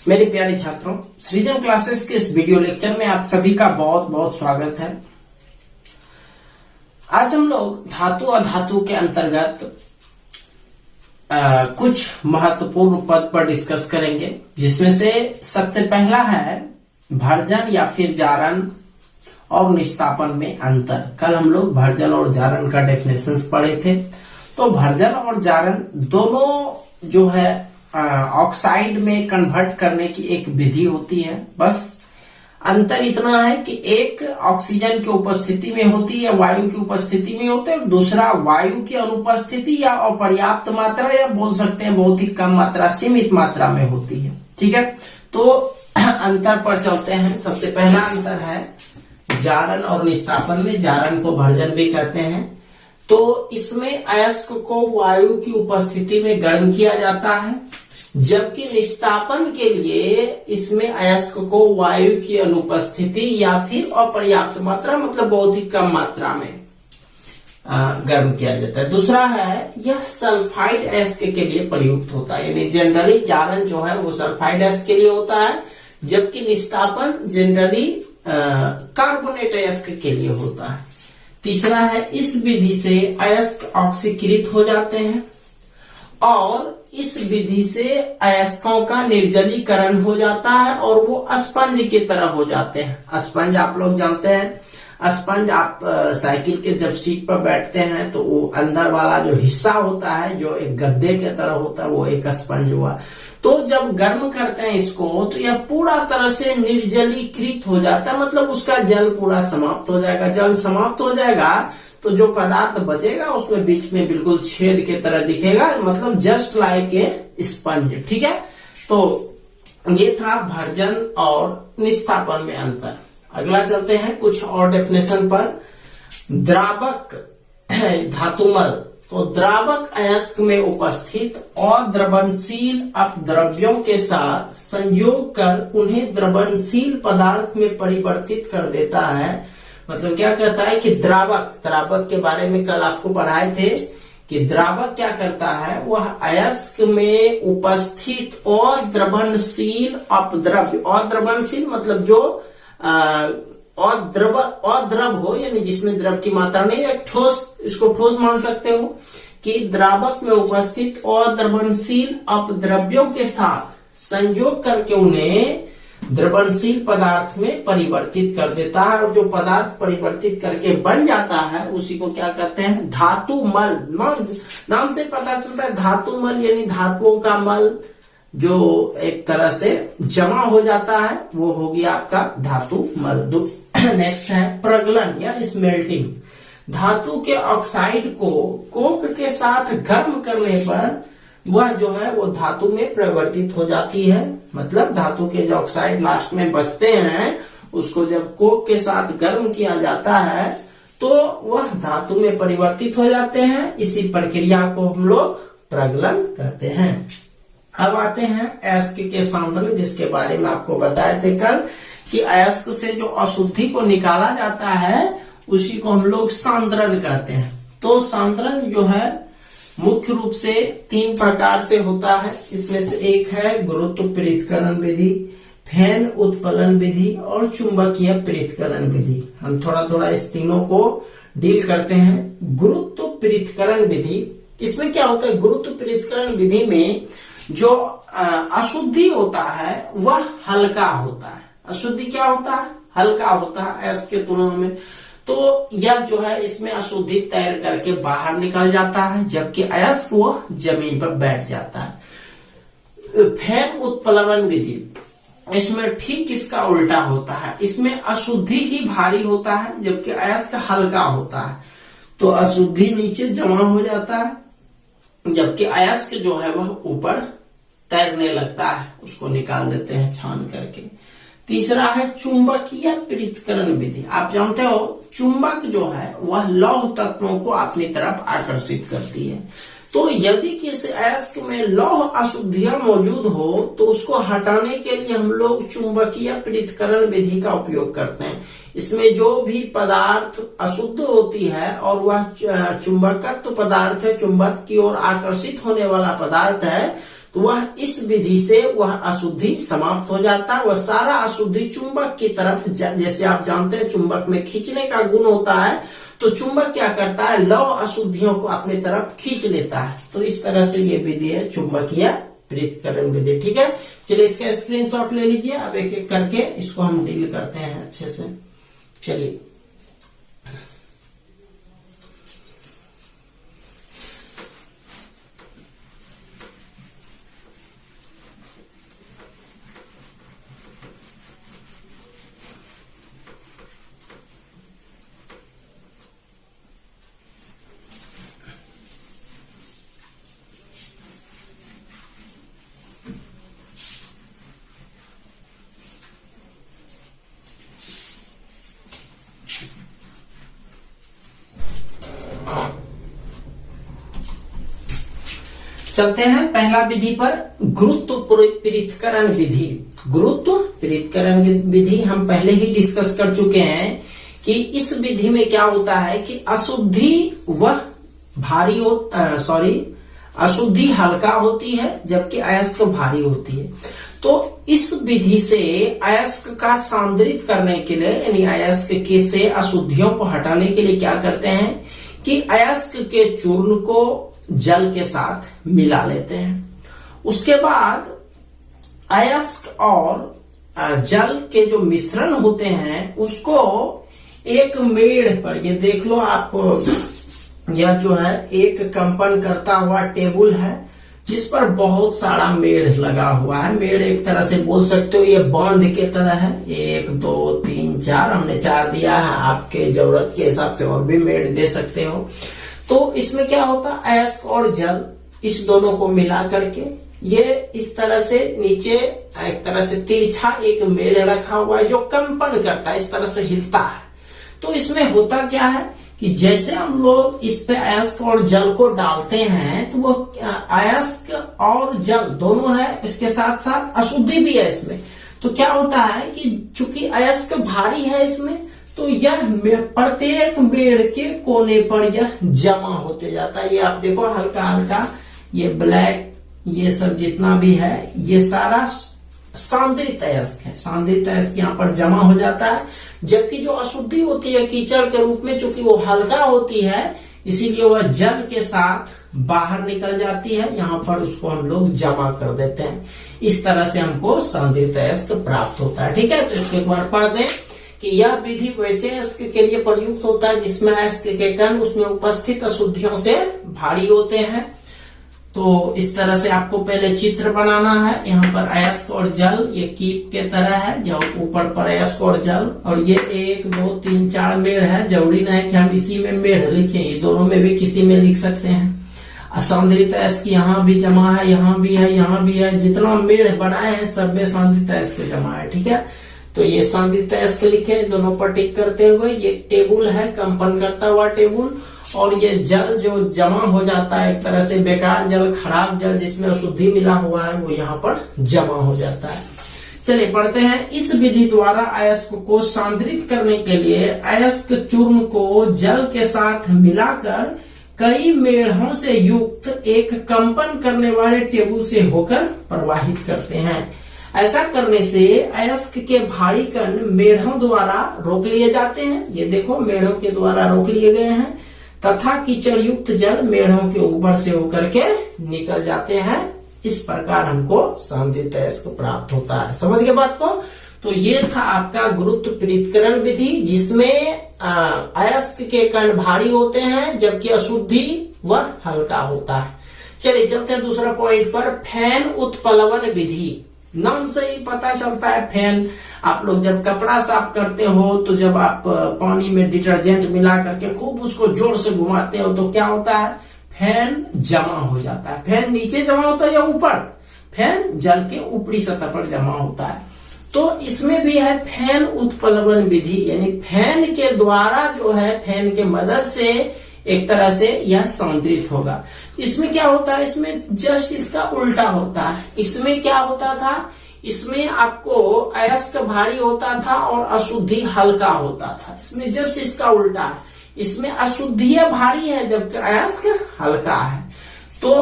मेरे प्यारे छात्रों, सृजन क्लासेस के इस वीडियो लेक्चर में आप सभी का बहुत बहुत स्वागत है। आज हम लोग धातु अधातु के अंतर्गत कुछ महत्वपूर्ण पद पर डिस्कस करेंगे, जिसमें से सबसे पहला है भर्जन या फिर जारण और निस्तापन में अंतर। कल हम लोग भर्जन और जारण का डेफिनेशंस पढ़े थे। तो भर्जन और जारण दोनों जो है ऑक्साइड में कन्वर्ट करने की एक विधि होती है। बस अंतर इतना है कि एक ऑक्सीजन की उपस्थिति में होती है, वायु की उपस्थिति में होता है, और दूसरा वायु की अनुपस्थिति या अपर्याप्त मात्रा या बोल सकते हैं बहुत ही कम मात्रा, सीमित मात्रा में होती है। ठीक है, तो अंतर पर चलते हैं। सबसे पहला अंतर है जारण और निस्तापन में। जारण को भर्जन भी कहते हैं। तो इसमें अयस्क को वायु की उपस्थिति में गर्म किया जाता है, जबकि निस्तापन के लिए इसमें अयस्क को वायु की अनुपस्थिति या फिर अपर्याप्त मात्रा मतलब बहुत ही कम मात्रा में गर्म किया जाता है। दूसरा है यह सल्फाइड अयस्क के लिए प्रयुक्त होता है, यानी जनरली जारण जो है वो सल्फाइड अयस्क के लिए होता है, जबकि निस्तापन जनरली कार्बोनेट अयस्क के लिए होता है। तीसरा है इस विधि से अयस्क ऑक्सीकृत हो जाते हैं और इस विधि से अयस्कों का निर्जलीकरण हो जाता है और वो स्पंज की तरह हो जाते हैं। स्पंज आप लोग जानते हैं, स्पंज आप साइकिल के जब सीट पर बैठते हैं तो वो अंदर वाला जो हिस्सा होता है जो एक गद्दे के तरह होता है वो एक स्पंज हुआ। तो जब गर्म करते हैं इसको तो यह पूरा तरह से निर्जलीकृत हो जाता है, मतलब उसका जल पूरा समाप्त हो जाएगा। जल समाप्त हो जाएगा तो जो पदार्थ बचेगा उसमें बीच में बिल्कुल छेद के तरह दिखेगा, मतलब जस्ट लाइक ए स्पंज। ठीक है, तो ये था भर्जन और निस्तापन में अंतर। अगला चलते हैं कुछ और डेफिनेशन पर। द्रावक धातुमल, तो द्रावक अयस्क में उपस्थित अद्रवणशील अपद्रव्यों के साथ संयोग कर उन्हें द्रवणशील पदार्थ में परिवर्तित कर देता है। मतलब क्या कहता है कि द्रावक के बारे में कल आपको पढ़ाए थे कि द्रावक क्या करता है, वह अयस्क में उपस्थित अद्रवणशील अपद्रव्य, अद्रवणशील मतलब जो अद्रव हो, यानी जिसमें द्रव की मात्रा नहीं, एक ठोस, इसको ठोस मान सकते हो, कि द्रावक में उपस्थित अद्रवणशील अपद्रव्यों के साथ संयोग करके उन्हें द्रवणशील पदार्थ में परिवर्तित कर देता है। और जो पदार्थ परिवर्तित करके बन जाता है उसी को क्या कहते हैं, धातुमल। नाम से पता चलता है धातुमल, यानी धातुओं का मल जो एक तरह से जमा हो जाता है वो हो गया आपका धातुमल। नेक्स्ट है प्रगलन या स्मेल्टिंग। धातु के ऑक्साइड को कोक के साथ गर्म करने पर वह जो है वो धातु में परिवर्तित हो जाती है। मतलब धातु के जो ऑक्साइड लास्ट में बचते हैं उसको जब कोक के साथ गर्म किया जाता है तो वह धातु में परिवर्तित हो जाते हैं। इसी प्रक्रिया को हम लोग प्रगलन कहते हैं। अब आते हैं अयस्क के सांद्रण, जिसके बारे में आपको बताए थे कल कि अयस्क से जो अशुद्धि को निकाला जाता है उसी को हम लोग सांद्रण कहते हैं। तो सांद्रण जो है मुख्य रूप से 3 प्रकार से होता है। इसमें से एक है गुरुत्व पृथक्करण विधि, फेन उत्पलन विधि और चुंबकीय पृथक्करण विधि। हम थोड़ा थोड़ा इस तीनों को डील करते हैं। गुरुत्व पृथक्करण विधि, इसमें क्या होता है, गुरुत्व पृथक्करण विधि में जो अशुद्धि होता है वह हल्का होता है। अशुद्धि क्या होता है, हल्का होता है अयस्क के तुलना में। तो यह जो है इसमें अशुद्धि तैर करके बाहर निकल जाता है, जबकि अयस्क वो जमीन पर बैठ जाता है। फेन उत्प्लवन विधि, इसमें ठीक इसका उल्टा होता है। इसमें अशुद्धि ही भारी होता है जबकि अयस्क हल्का होता है। तो अशुद्धि नीचे जमा हो जाता है जबकि अयस्क जो है वह ऊपर तैरने लगता है, उसको निकाल देते हैं छान करके। तीसरा है चुंबकीय पृथक्करण विधि। आप जानते हो चुंबक जो है वह लौह तत्वों को अपनी तरफ आकर्षित करती है। तो यदि किसी अयस्क में लौह अशुद्धियां मौजूद हो तो उसको हटाने के लिए हम लोग चुंबकीय पृथक्करण विधि का उपयोग करते हैं। इसमें जो भी पदार्थ अशुद्ध होती है और वह चुंबकत्व पदार्थ है, चुंबक की ओर आकर्षित होने वाला पदार्थ है, तो वह इस विधि से वह अशुद्धि समाप्त हो जाता है। वह सारा अशुद्धि चुंबक की तरफ, जैसे आप जानते हैं चुंबक में खींचने का गुण होता है, तो चुंबक क्या करता है, लौह अशुद्धियों को अपने तरफ खींच लेता है। तो इस तरह से ये विधि है चुंबकीय पृथक्करण विधि। ठीक है, चलिए इसका स्क्रीनशॉट ले लीजिए। अब एक एक करके इसको हम डील करते हैं अच्छे से। चलिए चलते हैं पहला विधि पर, गुरुत्व पृथक्करण विधि। गुरुत्व पृथक्करण विधि हम पहले ही डिस्कस कर चुके हैं कि इस विधि में क्या होता है कि अशुद्धि वह भारी अशुद्धि हल्का होती है जबकि अयस्क भारी होती है। तो इस विधि से अयस्क का सांद्रित करने के लिए, यानी अयस्क के से अशुद्धियों को हटाने के लिए क्या करते हैं कि अयस्क के चूर्ण को जल के साथ मिला लेते हैं। उसके बाद अयस्क और जल के जो मिश्रण होते हैं उसको एक मेड़ पर, ये देख लो आप, यह जो है एक कंपन करता हुआ टेबल है जिस पर बहुत सारा मेड़ लगा हुआ है। मेड़ एक तरह से बोल सकते हो ये बांध के तरह है। 1 2 3 4, हमने 4 दिया है, आपके जरूरत के हिसाब से और भी मेड़ दे सकते हो। तो इसमें क्या होता है, अयस्क और जल इस दोनों को मिला करके ये इस तरह से नीचे एक तरह से तिरछा एक मेड़ रखा हुआ है जो कंपन करता है, इस तरह से हिलता है। तो इसमें होता क्या है कि जैसे हम लोग इस पे अयस्क और जल को डालते हैं तो वो अयस्क और जल दोनों है, इसके साथ साथ अशुद्धि भी है इसमें। तो क्या होता है कि चूंकि अयस्क भारी है इसमें, तो यह प्रत्येक मेड़ के कोने पर यह जमा होते जाता है। ये आप देखो हल्का हल्का ये ब्लैक, ये सब जितना भी है ये सारा सांद्रित अयस्क है। सांद्रित अयस्क यहाँ पर जमा हो जाता है, जबकि जो अशुद्धि होती है कीचड़ के रूप में, चूंकि वो हल्का होती है इसीलिए वह जल के साथ बाहर निकल जाती है। यहाँ पर उसको हम लोग जमा कर देते हैं। इस तरह से हमको सांद्रित अयस्क प्राप्त होता है। ठीक है, तो इसको एक बार पढ़ दें कि यह विधि वैसे अयस्क के लिए प्रयुक्त होता है जिसमें अयस्क के कण उसमें उपस्थित अशुद्धियों से भारी होते हैं। तो इस तरह से आपको पहले चित्र बनाना है। यहाँ पर अयस्क और जल ये कीप के तरह है, जो ऊपर पर अयस्क और जल, और ये 1 2 3 4 मेड़ है। जरूरी नहीं है कि हम इसी में मेड़ लिखें, ये दोनों में भी किसी में लिख सकते हैं। सांद्रित अयस्क यहाँ भी जमा है, यहाँ भी है, यहाँ भी है, जितना मेड़ बनाए हैं सब में सांद्रित अयस्क जमा है। ठीक है, तो ये सांद्रित अयस्क लिखे, दोनों पर टिक करते हुए। ये टेबल है, कंपन करता हुआ टेबल, और ये जल जो जमा हो जाता है, एक तरह से बेकार जल, खराब जल जिसमें अशुद्धि मिला हुआ है, वो यहाँ पर जमा हो जाता है। चलिए पढ़ते हैं। इस विधि द्वारा अयस्क को सांद्रित करने के लिए अयस्क चूर्ण को जल के साथ मिलाकर कई मेढ़ों से युक्त एक कंपन करने वाले टेबल से होकर प्रवाहित करते हैं। ऐसा करने से अयस्क के भारी कण मेढ़ों द्वारा रोक लिए जाते हैं। ये देखो मेढ़ों के द्वारा रोक लिए गए हैं, तथा कीचड़ युक्त जल मेढ़ों के ऊपर से होकर के निकल जाते हैं। इस प्रकार हमको सांद्रित अयस्क प्राप्त होता है। समझ गए बात को? तो ये था आपका गुरुत्व पृथक्करण विधि, जिसमें अयस्क के कण भारी होते हैं जबकि अशुद्धि वह हल्का होता है। चलिए चलते हैं दूसरा पॉइंट पर, फैन उत्प्लवन विधि। नाम से ही पता चलता है फैन। आप लोग जब कपड़ा साफ करते हो तो जब आप पानी में डिटर्जेंट मिला करके खूब उसको जोर से घुमाते हो तो क्या होता है, फैन जमा हो जाता है। फैन नीचे जमा होता है या ऊपर? फैन जल के ऊपरी सतह पर जमा होता है। तो इसमें भी है फैन उत्प्लवन विधि, यानी फैन के द्वारा जो है, फैन के मदद से एक तरह से यह सांद्रित होगा। इसमें क्या होता है, इसमें जस्ट इसका उल्टा होता है। इसमें क्या होता था, इसमें आपको अयस्क भारी होता था और अशुद्धि हल्का होता था। इसमें जस्ट इसका उल्टा है, इसमें अशुद्धि भारी है जबकि अयस्क हल्का है। तो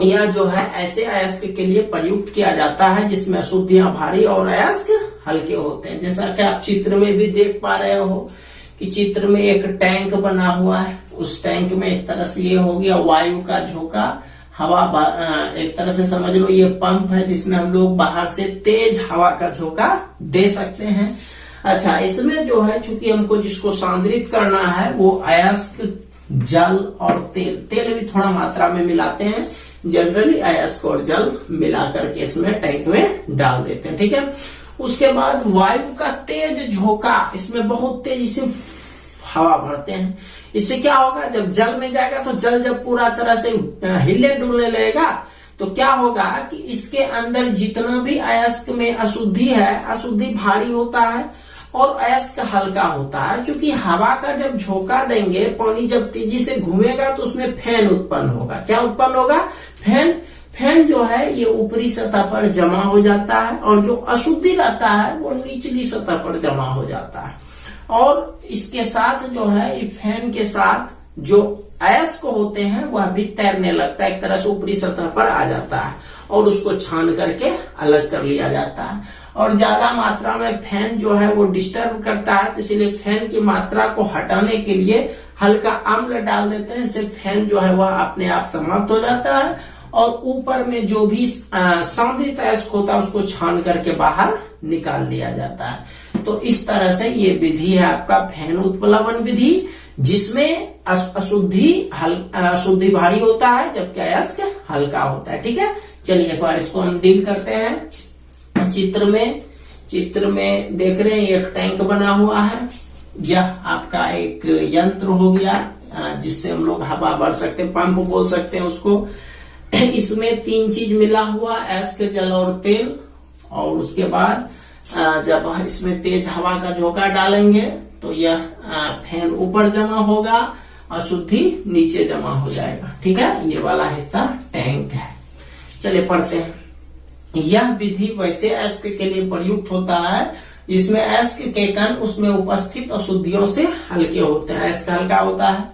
यह जो है ऐसे अयस्क के लिए प्रयुक्त किया जाता है जिसमें अशुद्धियां भारी और अयस्क हल्के होते हैं। जैसा कि आप चित्र में भी देख पा रहे हो कि चित्र में एक टैंक बना हुआ है, उस टैंक में एक तरह से ये हो गया वायु का झोंका, हवा, एक तरह से समझ लो ये पंप है जिसमें हम लोग बाहर से तेज हवा का झोंका दे सकते हैं। अच्छा, इसमें जो है चूंकि हमको जिसको सांद्रित करना है वो अयस्क, जल और तेल, तेल भी थोड़ा मात्रा में मिलाते हैं, जनरली अयस्क और जल मिला करके इसमें टैंक में डाल देते हैं। ठीक है, उसके बाद वायु का तेज झोंका, इसमें बहुत तेजी से हवा भरते हैं। इससे क्या होगा, जब जल में जाएगा तो जल जब पूरा तरह से हिले डुलने लगेगा तो क्या होगा कि इसके अंदर जितना भी अयस्क में अशुद्धि है, अशुद्धि भारी होता है और अयस्क हल्का होता है। क्योंकि हवा का जब झोंका देंगे, पानी जब तेजी से घूमेगा तो उसमें फैन उत्पन्न होगा। क्या उत्पन्न होगा, फैन। फैन जो है ये ऊपरी सतह पर जमा हो जाता है और जो अशुद्धि रहता है वो निचली सतह पर जमा हो जाता है। और इसके साथ जो है फैन के साथ जो अयस्क होते हैं वह भी तैरने लगता है, एक तरह से ऊपरी सतह पर आ जाता है और उसको छान करके अलग कर लिया जाता है। और ज्यादा मात्रा में फैन जो है वो डिस्टर्ब करता है, तो इसलिए फैन की मात्रा को हटाने के लिए हल्का अम्ल डाल देते हैं, इससे फैन जो है वह अपने आप समाप्त हो जाता है और ऊपर में जो भी सांद्रित अयस्क होता है उसको छान करके बाहर निकाल लिया जाता है। तो इस तरह से ये विधि है आपका फैन उत्प्लवन विधि, जिसमें अशुद्धि भारी होता है जबकि अयस्क हल्का होता है। ठीक है, चलिए एक बार इसको हम डील करते हैं। चित्र में देख रहे हैं एक टैंक बना हुआ है, यह आपका एक यंत्र हो गया जिससे हम लोग हवा भर सकते हैं, पंप बोल सकते हैं उसको। इसमें 3 चीज मिला हुआ, अयस्क, जल और तेल। और उसके बाद जब इसमें तेज हवा का झोंका डालेंगे तो यह फैन ऊपर जमा होगा, अशुद्धि नीचे जमा हो जाएगा। ठीक है, ये वाला हिस्सा टैंक है। चलिए पढ़ते हैं। यह विधि वैसे अयस्क के लिए प्रयुक्त होता है जिसमें अयस्क के कण उसमें उपस्थित अशुद्धियों से हल्के होते हैं, अयस्क हल्का होता है।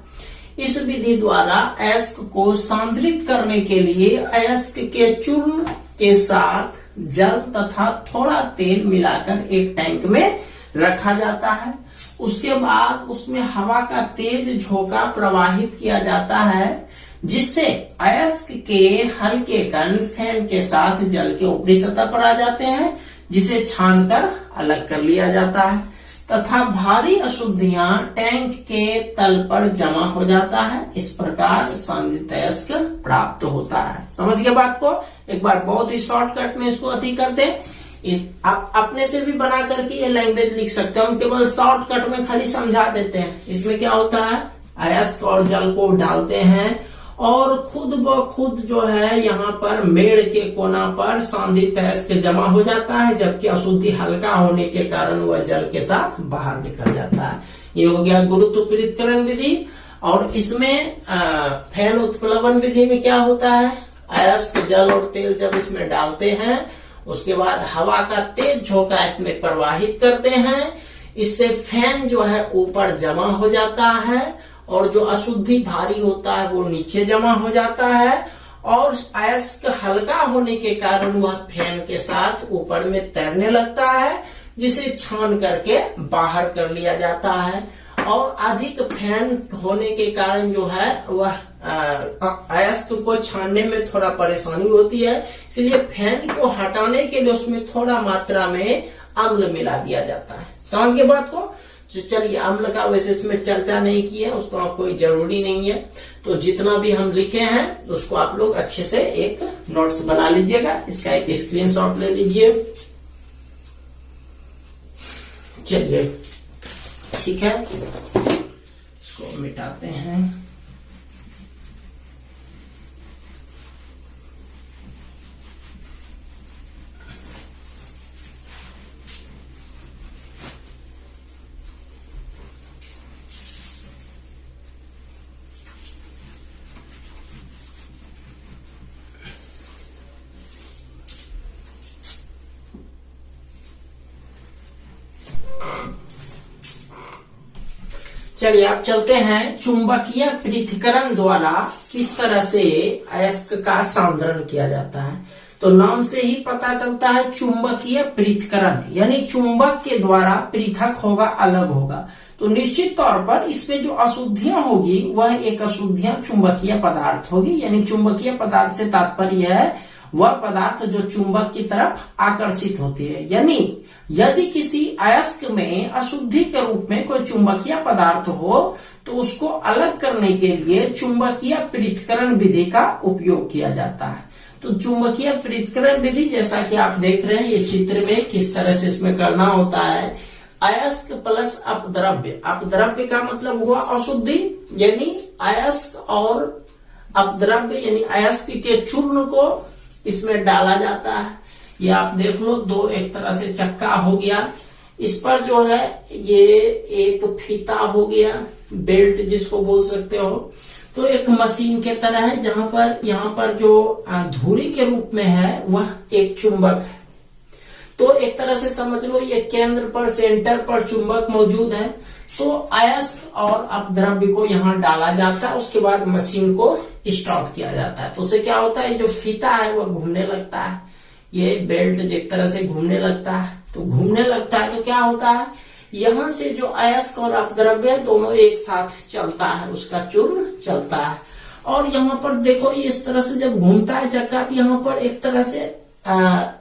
इस विधि द्वारा अयस्क को सांद्रित करने के लिए अयस्क के चूर्ण के साथ जल तथा थोड़ा तेल मिलाकर एक टैंक में रखा जाता है। उसके बाद उसमें हवा का तेज झोंका प्रवाहित किया जाता है, जिससे अयस्क के हल्के कण फैन के साथ जल के ऊपरी सतह पर आ जाते हैं, जिसे छानकर अलग कर लिया जाता है तथा भारी अशुद्धियां टैंक के तल पर जमा हो जाता है। इस प्रकार सांद्रित अयस्क प्राप्त होता है। समझ गए बात को? एक बार बहुत ही शॉर्टकट में इसको अति करते हैं। आप अपने से भी बना करके ये लैंग्वेज लिख सकते हो, हम केवल शॉर्टकट में खाली समझा देते हैं। इसमें क्या होता है, अयस्क और जल को डालते हैं और खुद ब खुद जो है यहाँ पर मेड़ के कोना पर सांद्रित अयस्क जमा हो जाता है, जबकि अशुद्धि हल्का होने के कारण वह जल के साथ बाहर निकल जाता है। ये हो गया गुरुत्व पृथक्करण विधि। और इसमें फैन उत्प्लवन विधि में क्या होता है, अयस्क, जल और तेल जब इसमें डालते हैं उसके बाद हवा का तेज झोंका इसमें प्रवाहित करते हैं, इससे फैन जो है ऊपर जमा हो जाता है और जो अशुद्धि भारी होता है वो नीचे जमा हो जाता है और अयस्क हल्का होने के कारण वह फैन के साथ ऊपर में तैरने लगता है, जिसे छान करके बाहर कर लिया जाता है। और अधिक फैन होने के कारण जो है वह अयस्क को छानने में थोड़ा परेशानी होती है, इसलिए फैन को हटाने के लिए उसमें थोड़ा मात्रा में अम्ल मिला दिया जाता है। समझ गए बात को? चलिए, अम्ल का वैसे इसमें चर्चा नहीं की है, उसको कोई जरूरी नहीं है। तो जितना भी हम लिखे हैं उसको आप लोग अच्छे से एक नोट्स बना लीजिएगा, इसका एक स्क्रीनशॉट ले लीजिए। चलिए ठीक है, इसको मिटाते हैं। चलिए आप चलते हैं चुंबकीय पृथक्करण द्वारा किस तरह से अयस्क का सांद्रण किया जाता है। तो नाम से ही पता चलता है चुंबकीय पृथक्करण, यानी चुंबक के द्वारा पृथक होगा, अलग होगा। तो निश्चित तौर पर इसमें जो अशुद्धियां होगी वह एक अशुद्धियां चुंबकीय पदार्थ होगी, यानी चुंबकीय पदार्थ से तात्पर्य है वह पदार्थ जो चुंबक की तरफ आकर्षित होती है। यानी यदि किसी अयस्क में अशुद्धि के रूप में कोई चुंबकीय पदार्थ हो तो उसको अलग करने के लिए चुंबकीय पृथक्करण विधि का उपयोग किया जाता है। तो चुंबकीय पृथक्करण विधि जैसा कि आप देख रहे हैं ये चित्र में किस तरह से इसमें करना होता है। अयस्क प्लस अपद्रव्य, अपद्रव्य का मतलब हुआ अशुद्धि, यानी अयस्क और अपद्रव्य यानी अयस्क के चूर्ण को इसमें डाला जाता है। ये आप देख लो, दो एक तरह से चक्का हो गया, इस पर जो है ये एक फीता हो गया, बेल्ट जिसको बोल सकते हो। तो एक मशीन के तरह है जहां पर यहाँ पर जो धुरी के रूप में है वह एक चुंबक है। तो एक तरह से समझ लो ये केंद्र पर, सेंटर पर चुंबक मौजूद है। तो अयस्क और अपद्रव्य को यहाँ डाला जाता है, उसके बाद मशीन को स्टार्ट किया जाता है। तो उससे क्या होता है, जो फीता है वह घूमने लगता है, ये बेल्ट एक तरह से घूमने लगता है। तो घूमने लगता है तो क्या होता है, यहाँ से जो अयस्क और अपद्रव्य दोनों एक साथ चलता है, उसका चूर्ण चलता है। और यहाँ पर देखो ये इस तरह से जब घूमता है चक्का, तो यहाँ पर एक तरह से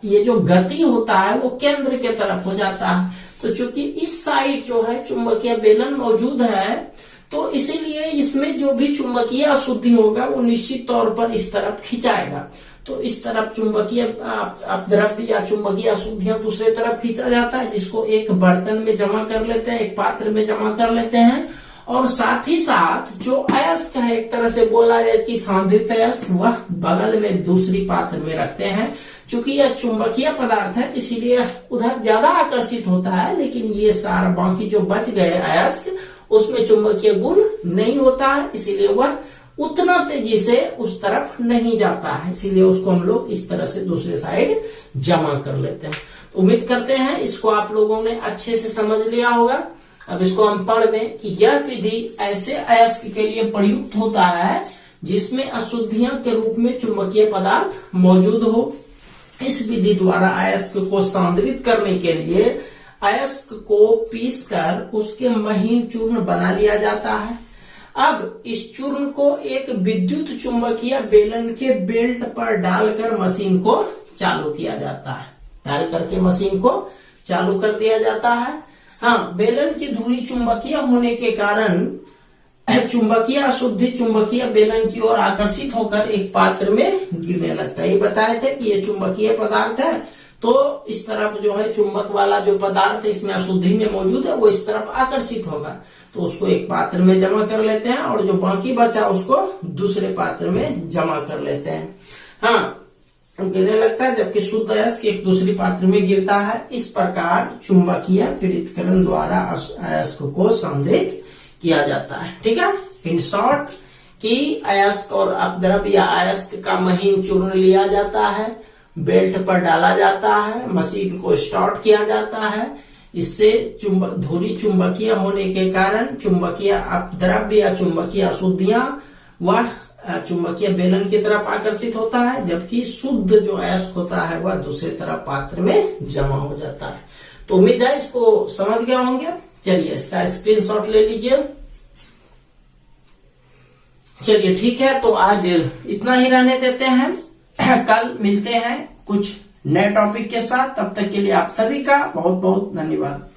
ये जो गति होता है वो केंद्र के तरफ हो जाता है। तो चूंकि इस साइड जो है चुंबकीय बेलन मौजूद है, तो इसीलिए इसमें जो भी चुंबकीय अशुद्धि होगा वो निश्चित तौर पर इस तरफ खिंचाएगा। तो इस तरफ चुंबकीय अपद्रव्य या चुंबकीय अशुद्धियां दूसरे तरफ खींचा जाता है, जिसको एक बर्तन में जमा कर लेते हैं, एक पात्र में जमा कर लेते हैं। और साथ ही साथ जो अयस्क है, एक तरह से बोला जाए कि सांद्रित अयस्क, वह बगल में दूसरी पात्र में रखते हैं। चूंकि यह चुंबकीय पदार्थ है इसीलिए उधर ज्यादा आकर्षित होता है, लेकिन ये सारा बाकी जो बच गए अयस्क उसमें चुंबकीय गुण नहीं होता है, इसीलिए वह उतना तेजी से उस तरफ नहीं जाता है। इसीलिए उसको हम लोग इस तरह से दूसरे साइड जमा कर लेते हैं। तो उम्मीद करते हैं इसको आप लोगों ने अच्छे से समझ लिया होगा। अब इसको हम पढ़ दें कि यह विधि ऐसे अयस्क के लिए प्रयुक्त होता है जिसमें अशुद्धियां के रूप में चुंबकीय पदार्थ मौजूद हो। इस विधि द्वारा अयस्क को सांद्रित करने के लिए अयस्क को पीसकर उसके महीन चूर्ण बना लिया जाता है। अब इस चूर्ण को एक विद्युत चुंबकीय बेलन के बेल्ट पर डालकर मशीन को चालू किया जाता है। डाल करके मशीन को चालू कर दिया जाता है। हाँ, बेलन की धुरी चुंबकीय होने के कारण चुंबकीय अशुद्धि चुंबकीय बेलन की ओर आकर्षित होकर एक पात्र में गिरने लगता है। ये बताए थे कि ये चुंबकीय पदार्थ है, तो इस तरफ जो है चुंबक वाला जो पदार्थ इसमें अशुद्धि में मौजूद है वो इस तरफ आकर्षित होगा। तो उसको एक पात्र में जमा कर लेते हैं और जो बाकी बचा उसको दूसरे पात्र में जमा कर लेते हैं। हाँ, गिरने लगता है, जबकि शुद्ध अयस्क एक दूसरी पात्र में गिरता है। इस प्रकार चुंबकीय पृथक्करण द्वारा अयस्क को सांद्रित किया जाता है। ठीक है, इन शॉर्ट कि अयस्क और अपद्रव्य या अयस्क का महीन चूर्ण लिया जाता है, बेल्ट पर डाला जाता है, मशीन को स्टार्ट किया जाता है। इससे धुरी चुंबकीय होने के कारण चुंबकीय अपद्रव्य या चुंबकीय अशुद्धियां वह चुंबकीय बेलन की तरफ आकर्षित होता है, जबकि शुद्ध जो अयस्क होता है वह दूसरे तरफ पात्र में जमा हो जाता है। तो उम्मीद है इसको समझ गए होंगे। चलिए इसका स्क्रीनशॉट ले लीजिए। चलिए ठीक है, तो आज इतना ही रहने देते हैं। कल मिलते हैं कुछ नए टॉपिक के साथ। तब तक के लिए आप सभी का बहुत बहुत धन्यवाद।